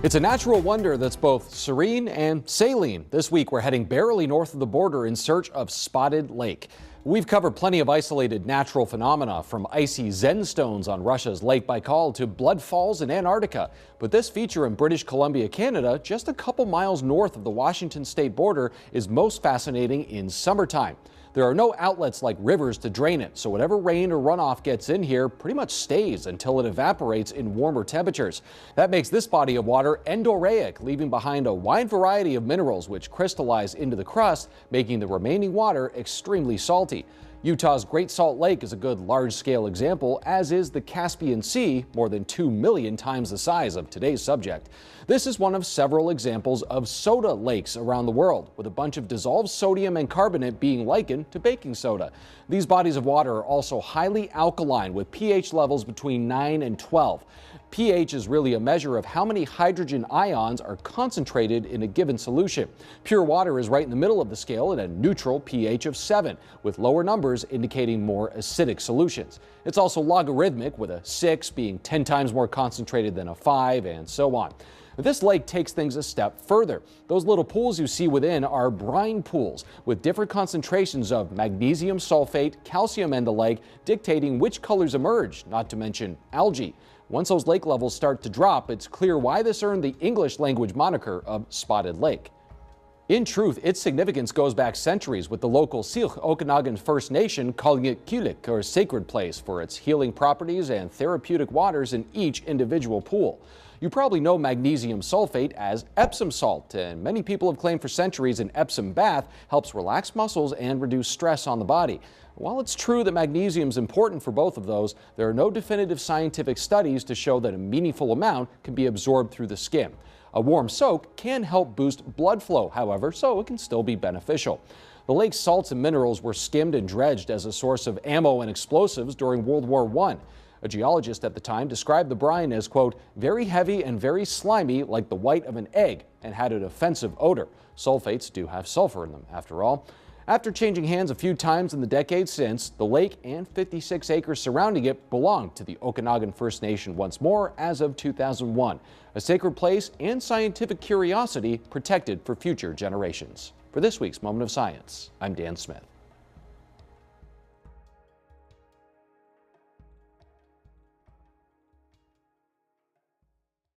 It's a natural wonder that's both serene and saline. This week, we're heading barely north of the border in search of Spotted Lake. We've covered plenty of isolated natural phenomena, from icy zen stones on Russia's Lake Baikal to blood falls in Antarctica. But this feature in British Columbia, Canada, just a couple miles north of the Washington state border, is most fascinating in summertime. There are no outlets like rivers to drain it, so whatever rain or runoff gets in here pretty much stays until it evaporates in warmer temperatures. That makes this body of water endorheic, leaving behind a wide variety of minerals which crystallize into the crust, making the remaining water extremely salty. Utah's Great Salt Lake is a good large-scale example, as is the Caspian Sea, more than 2 million times the size of today's subject. This is one of several examples of soda lakes around the world, with a bunch of dissolved sodium and carbonate being likened to baking soda. These bodies of water are also highly alkaline, with pH levels between 9 and 12. pH is really a measure of how many hydrogen ions are concentrated in a given solution. Pure water is right in the middle of the scale at a neutral pH of 7, with lower numbers indicating more acidic solutions. It's also logarithmic, with a 6 being 10 times more concentrated than a 5, and so on. This lake takes things a step further. Those little pools you see within are brine pools, with different concentrations of magnesium sulfate, calcium in the lake, dictating which colors emerge, not to mention algae. Once those lake levels start to drop, it's clear why this earned the English language moniker of Spotted Lake. In truth, its significance goes back centuries, with the local Syilx Okanagan First Nation calling it Kulik, or sacred place, for its healing properties and therapeutic waters in each individual pool. You probably know magnesium sulfate as Epsom salt, and many people have claimed for centuries an Epsom bath helps relax muscles and reduce stress on the body. While it's true that magnesium is important for both of those, there are no definitive scientific studies to show that a meaningful amount can be absorbed through the skin. A warm soak can help boost blood flow, however, so it can still be beneficial. The lake's salts and minerals were skimmed and dredged as a source of ammo and explosives during World War I. A geologist at the time described the brine as, quote, very heavy and very slimy, like the white of an egg, and had an offensive odor. Sulfates do have sulfur in them, after all. After changing hands a few times in the decades since, the lake and 56 acres surrounding it belonged to the Okanagan First Nation once more as of 2001. A sacred place and scientific curiosity protected for future generations. For this week's Moment of Science, I'm Dan Smith.